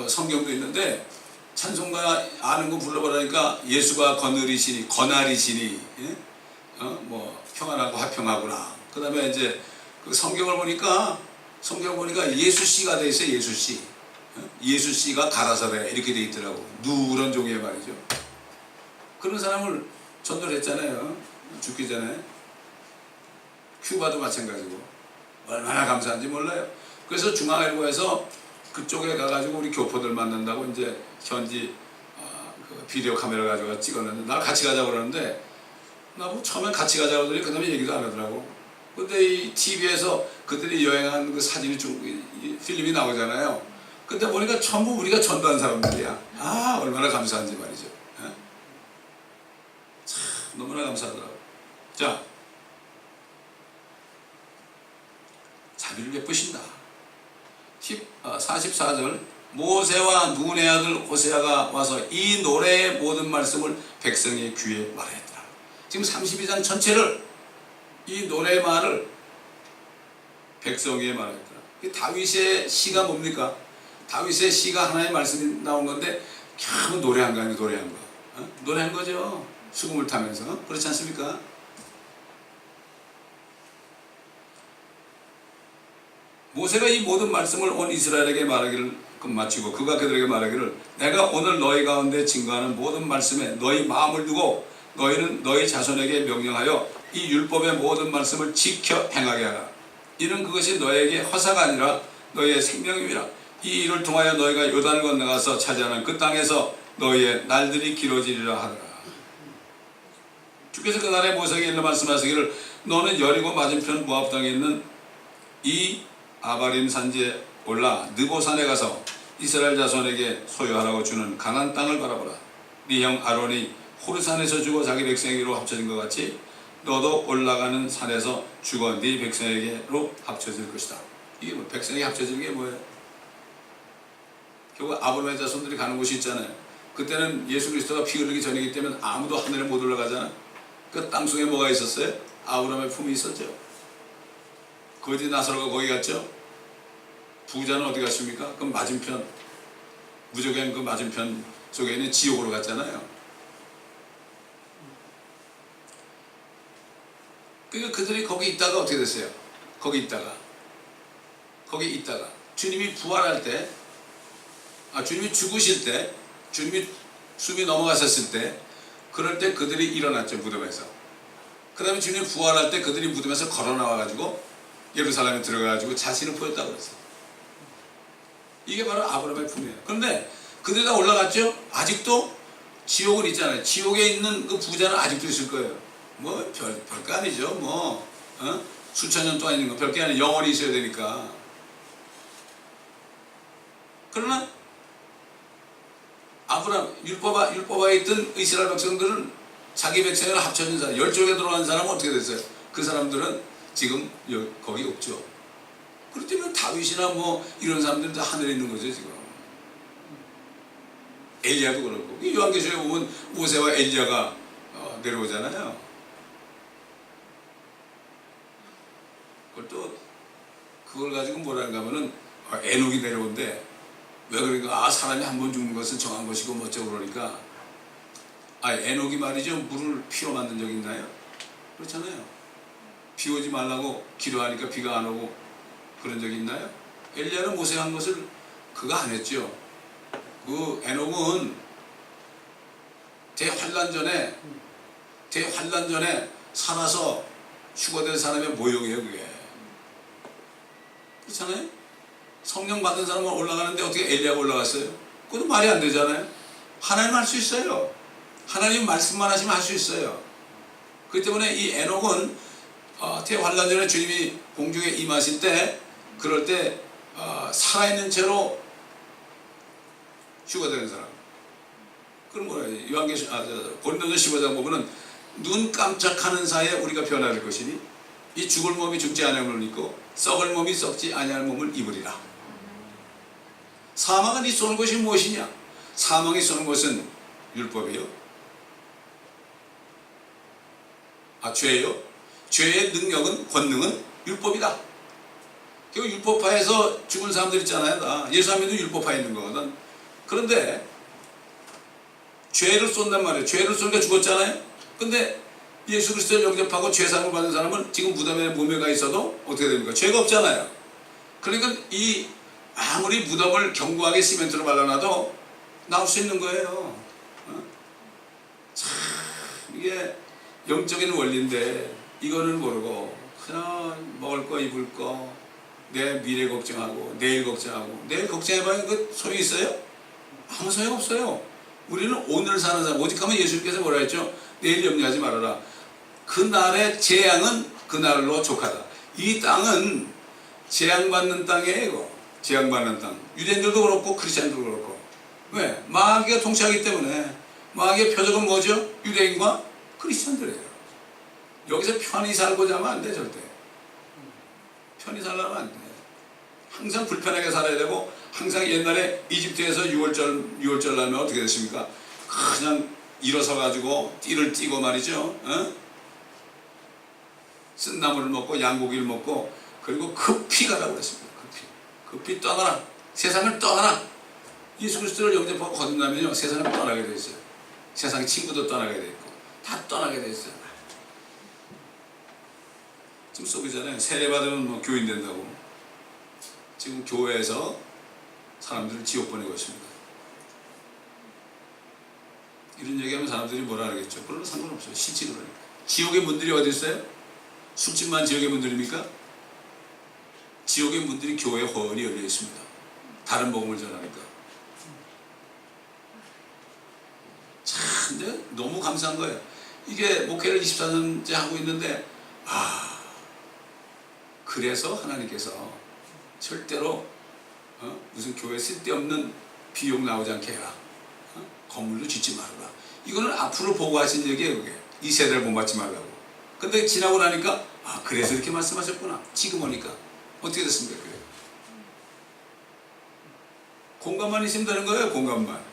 성경도 있는데 찬송가 아는 거 불러보라니까 예수가 거느리시니 거나리시니 예? 평안하고 화평하구나. 그 다음에 이제 그 성경을 보니까 예수씨가 돼 있어요. 예수씨. 예수씨가 가라사대 이렇게 돼 있더라고. 누런 종이에 말이죠. 그런 사람을 전도를 했잖아요. 죽기 전에. 큐바도 마찬가지고. 얼마나 감사한지 몰라요. 그래서 중앙일보에서 그쪽에 가가지고 우리 교포들 만난다고 이제 현지 그 비디오 카메라 가지고 찍었는데 날 같이 가자고 그러는데 나보고 처음엔 같이 가자고 그러더니 그 다음에 얘기도 안 하더라고. 근데 이 TV에서 그들이 여행한 그 사진이 필름이 나오잖아요. 그때 보니까 전부 우리가 전도한 사람들이야. 얼마나 감사한지 말이죠. 예? 참 너무나 감사하더라고. 자, 자비를 베푸신다. 44절 모세와 눈의 아들 호세아가 와서 이 노래의 모든 말씀을 백성의 귀에 말했더라. 지금 32장 전체를 이 노래의 말을 백성에게 말했더라. 다윗의 시가 뭡니까? 다윗의 시가 하나의 말씀이 나온 건데 그냥 노래한 거 아니에요. 노래한 거. 노래한 거죠. 수금을 타면서. 그렇지 않습니까? 모세가 이 모든 말씀을 온 이스라엘에게 말하기를 마치고 그가 그들에게 말하기를 내가 오늘 너희 가운데 증거하는 모든 말씀에 너희 마음을 두고 너희는 너희 자손에게 명령하여 이 율법의 모든 말씀을 지켜 행하게 하라. 이는 그것이 너희에게 허사가 아니라 너희의 생명임이라. 이 일을 통하여 너희가 요단을 건너가서 차지하는 그 땅에서 너희의 날들이 길어지리라 하더라. 주께서 그날에 모세에게 일러 말씀하시기를 너는 여리고 맞은편 모압 땅에 있는 이 아바림 산지에 올라 느보산에 가서 이스라엘 자손에게 소유하라고 주는 가나안 땅을 바라보라. 네 형 아론이 호르산에서 죽어 자기 백성에게로 합쳐진 것 같이 너도 올라가는 산에서 죽어 네 백성에게로 합쳐질 것이다. 이게 뭐 백성에게 합쳐지는 게 뭐예요? 결국 아브라함의 자손들이 가는 곳이 있잖아요. 그때는 예수 그리스도가 피 흘리기 전이기 때문에 아무도 하늘에 못 올라가잖아. 그 땅속에 뭐가 있었어요? 아브라함의 품이 있었죠. 거지 나사로가 거기 갔죠. 부자는 어디 갔습니까? 그럼 맞은편 무적행 그 맞은편 속에 있는 지옥으로 갔잖아요. 그러니까 그들이 거기 있다가 어떻게 됐어요? 거기 있다가 주님이 부활할 때 주님이 죽으실 때 주님이 숨이 넘어가셨을 때 그럴 때 그들이 일어났죠. 무덤에서. 그 다음에 주님이 부활할 때 그들이 무덤에서 걸어 나와가지고 예루살렘에 들어가가지고 자신을 보였다고 그랬어요. 이게 바로 아브라함의 품이에요. 그런데 그들이 다 올라갔죠? 아직도 지옥은 있잖아요. 지옥에 있는 그 부자는 아직도 있을 거예요. 뭐 별거 아니죠. 뭐 수천 년 동안 있는 거 별게 아니에요. 영원히 있어야 되니까. 그러나 아브라함 율법에 있던 이스라엘 백성들은 자기 백성을 합쳐진 사람, 열족에 들어간 사람은 어떻게 됐어요? 그 사람들은 지금 거기 없죠. 그렇기 때문에 다윗이나 뭐 이런 사람들은 다 하늘에 있는 거죠 지금. 엘리야도 그렇고 요한계시록에 보면 모세와 엘리야가 내려오잖아요. 그걸 또 그걸 가지고 뭐라는가 하면은 에녹이 내려온대. 왜 그러니까 사람이 한 번 죽는 것은 정한 것이고 뭐 어쩌고 그러니까 에녹이 말이죠. 물을 피로 만든 적 있나요? 그렇잖아요. 비 오지 말라고 기도하니까 비가 안 오고 그런 적이 있나요? 엘리야는 모세가 한 것을 그가 안 했죠. 그 에녹은 대환란 전에 살아서 휴거된 사람의 모형이에요. 그게 그렇잖아요. 성령 받은 사람은 올라가는데 어떻게 엘리야가 올라갔어요? 그것도 말이 안 되잖아요. 하나님 할 수 있어요. 하나님 말씀만 하시면 할 수 있어요. 그렇기 때문에 이 에녹은 대환란 전에 주님이 공중에 임하실 때 그럴 때 살아있는 채로 휴거되는 사람. 그럼 뭐라 해요? 고린도전서 15장 보면은 눈 깜짝하는 사이에 우리가 변화될 것이니 이 죽을 몸이 죽지 아니할 몸을 입고 썩을 몸이 썩지 아니할 몸을 입으리라. 사망은 이 쏘는 것이 무엇이냐? 사망이 쏘는 것은 율법이요. 죄예요. 죄의 능력은 권능은 율법이다. 그 율법파에서 죽은 사람들 있잖아요. 다 예수님도 율법파에 있는 거거든. 그런데 죄를 쏜단 말이에요. 죄를 쏘니까 죽었잖아요. 근데 예수 그리스도를 영접하고 죄사함을 받은 사람은 지금 무덤에 몸에 가 있어도 어떻게 됩니까? 죄가 없잖아요. 그러니까 이 아무리 무덤을 견고하게 시멘트로 발라놔도 나올 수 있는 거예요. 참 이게 영적인 원리인데 이거는 모르고 그냥 먹을 거 입을 거 내 미래 걱정하고 내일 걱정하고 내일 걱정해봐야 그 소용이 있어요? 아무 소용 없어요. 우리는 오늘 사는 사람 오직하면 예수님께서 뭐라 했죠? 내일 염려하지 말아라. 그날의 재앙은 그날로 족하다. 이 땅은 재앙받는 땅이에요. 재앙받는 땅. 유대인들도 그렇고 크리스찬들도 그렇고. 왜? 마귀가 통치하기 때문에. 마귀의 표적은 뭐죠? 유대인과 크리스찬들이에요. 여기서 편히 살고자 하면 안 돼. 절대 편히 살려면 안 돼. 항상 불편하게 살아야 되고 항상 옛날에 이집트에서 6월절 나면 어떻게 됐습니까? 그냥 일어서 가지고 띠를 띠고 말이죠. 쓴나물을 먹고 양고기를 먹고 그리고 급히 가라고 그랬습니다. 급히 떠나라. 세상을 떠나라. 예수 그리스도를 영접하고 거듭나면요 세상을 떠나게 돼 있어요. 세상 친구도 떠나게 돼 있고 다 떠나게 돼 있어요. 지금 속이잖아요. 세례 받으면 뭐 교인 된다고. 지금 교회에서 사람들을 지옥 보내고 있습니다. 이런 얘기하면 사람들이 뭐라 하겠죠. 그러나 상관없어요. 실제 그러니까. 지옥의 문들이 어디 있어요? 술집만 지옥의 문들입니까? 지옥의 문들이 교회에 훤히 열려 있습니다. 다른 복음을 전하니까. 참 근데 너무 감사한 거예요. 이게 목회를 24년째 하고 있는데 그래서 하나님께서 절대로 무슨 교회 쓸데없는 비용 나오지 않게 해라. 건물도 짓지 말아라. 이거는 앞으로 보고 하신 얘기예요. 그게. 이 세대를 본받지 말라고. 근데 지나고 나니까 그래서 이렇게 말씀하셨구나. 지금 오니까 어떻게 됐습니까? 그게. 공감만 있으면 되는 거예요. 공감만.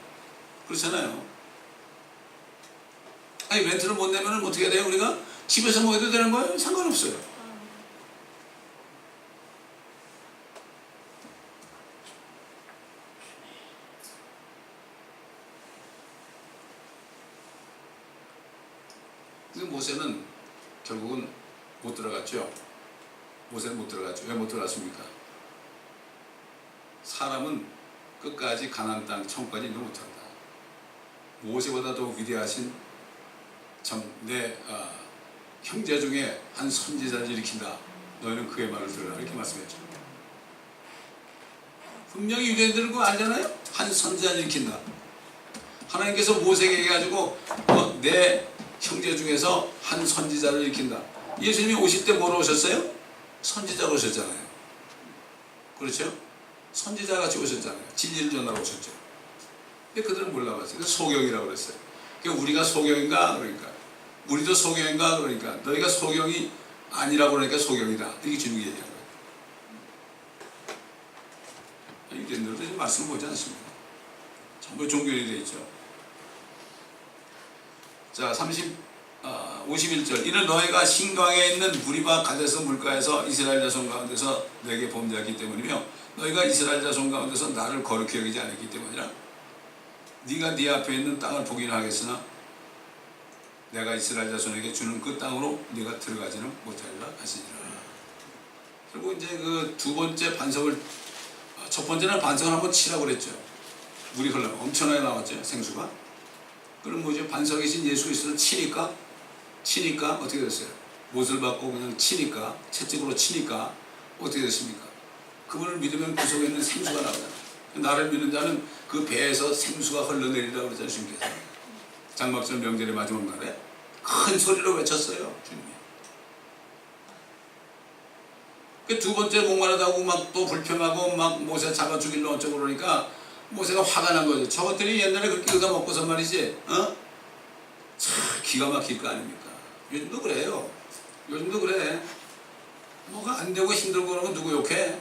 그렇잖아요. 아니 렌트를 못 내면 어떻게 해야 돼요? 우리가 집에서 뭐 해도 되는 거예요? 상관없어요. 모세는 결국은 못 들어갔죠. 모세는 못 들어갔죠. 왜 못 들어갔습니까? 사람은 끝까지 가나안 땅 천국까지 인도 못한다. 모세보다 더 위대하신 내 형제 중에 한 선지자를 일으킨다. 너희는 그의 말을 들으라. 이렇게 말씀했죠. 분명히 유대인들은 그거 알잖아요. 한 선지자를 일으킨다. 하나님께서 모세에게 얘기해가지고 내 형제 중에서 한 선지자를 일으킨다. 예수님이 오실 때 뭐로 오셨어요? 선지자로 오셨잖아요. 그렇죠? 선지자 같이 오셨잖아요. 진리를 전하러 오셨죠. 근데 그들은 몰라봤어요. 그래서 소경이라고 그랬어요. 그러니까 우리가 소경인가? 그러니까 우리도 소경인가? 그러니까 너희가 소경이 아니라고 그러니까 소경이다. 이렇게 주님이 얘기한 거예요. 유대인들도 지금 말씀을 보지 않습니다. 전부 종교이 되어 있죠. 자, 51절. 이는 너희가 신강에 있는 무리바 가데스 물가에서 이스라엘 자손 가운데서 너에게 범죄했기 때문이며 너희가 이스라엘 자손 가운데서 나를 거룩히 여기지 않았기 때문이라. 네가 네 앞에 있는 땅을 보기는 하겠으나 내가 이스라엘 자손에게 주는 그 땅으로 네가 들어가지는 못하리라 하시니라. 그리고 이제 그 두 번째 반석을, 첫 번째는 반석을 한번 치라고 그랬죠. 물이 흘러면 엄청나게 나왔죠, 생수가. 그럼 뭐죠? 반석이신 예수 그리스도를 치니까 어떻게 됐어요? 못을 받고 그냥 치니까, 채찍으로 치니까 어떻게 됐습니까? 그분을 믿으면 그 속에 있는 생수가 나오잖아요. 나를 믿는 자는 그 배에서 생수가 흘러내리라고 그랬잖아요, 주님께서. 장막절 명절의 마지막 날에 큰 소리로 외쳤어요, 주님이. 그 두 번째 목마르다고 막 또 불평하고 막 모세 잡아 죽이려 어쩌고 그러니까 모세가 화가 난 거죠. 저것들이 옛날에 그렇게 얻어먹고서 말이지, 참 기가 막힐 거 아닙니까? 요즘도 그래요. 요즘도 그래. 뭐가 안 되고 힘들고 그러면 누구 욕해?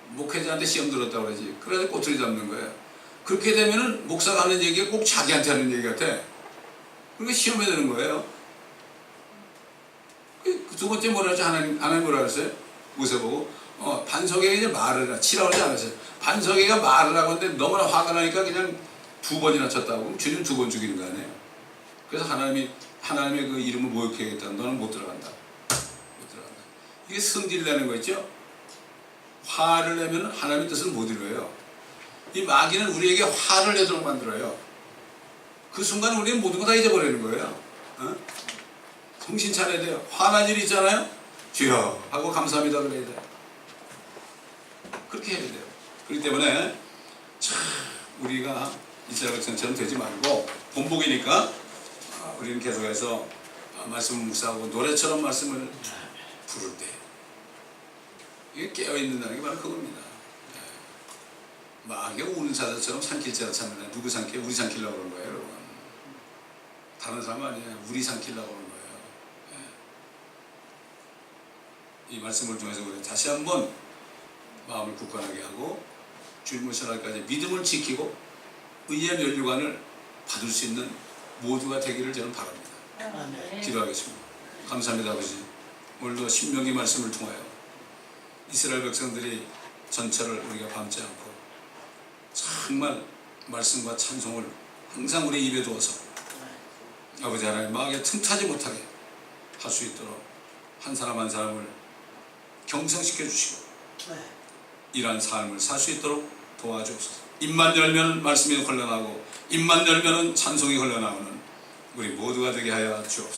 목회자한테 시험 들었다고 그러지. 그래서 꼬투리 잡는 거예요. 그렇게 되면은 목사가 하는 얘기가 꼭 자기한테 하는 얘기 같아. 그러니까 시험에 드는 거예요. 그 두 번째 뭐라 했죠? 하나님 뭐라 그랬어요? 모세 보고 반석에게 이제 말을 해라. 치라고 하지 않았어요. 반석에가 말을 하고 있는데 너무나 화가 나니까 그냥 두 번이나 쳤다고. 그럼 주님 두 번 죽이는 거 아니에요. 그래서 하나님의 그 이름을 모욕해야겠다. 너는 못 들어간다. 못 들어간다. 이게 성질 내는 거 있죠? 화를 내면 하나님의 뜻을 못 이루어요. 이 마귀는 우리에게 화를 내도록 만들어요. 그 순간 우리는 모든 거 다 잊어버리는 거예요. 정신 차려야 돼요. 화난 일 있잖아요. 주여 하고 감사합니다 그래야 돼요. 그렇게 해야 돼요. 그렇기 때문에 참 우리가 이스라엘 백성처럼 되지 말고 본복이니까 우리는 계속해서 말씀을 묵상하고 노래처럼 말씀을 부를 때 이게 깨어있는다는 게 바로 그겁니다. 막 이게 우는 사자처럼 삼킬자라 참는다. 누구 삼킬? 우리 삼키려고 그런 거예요, 여러분. 다른 사람 아니에요. 우리 삼키려고 그런 거예요. 이 말씀을 통해서 우리 다시 한번 마음을 굳건하게 하고 주님 오실 날까지 믿음을 지키고 의의 면류관을 받을 수 있는 모두가 되기를 저는 바랍니다. 기도하겠습니다. 감사합니다, 아버지. 오늘도 신명기 말씀을 통하여 이스라엘 백성들이 전철을 우리가 밟지 않고 정말 말씀과 찬송을 항상 우리 입에 두어서 아버지 하나님 마음에 틈타지 못하게 할 수 있도록 한 사람 한 사람을 경성시켜 주시고 이러한 삶을 살 수 있도록 도와주옵소서. 입만 열면 말씀이 흘러나오고 입만 열면 찬송이 흘러나오는 우리 모두가 되게 하여 주옵소서.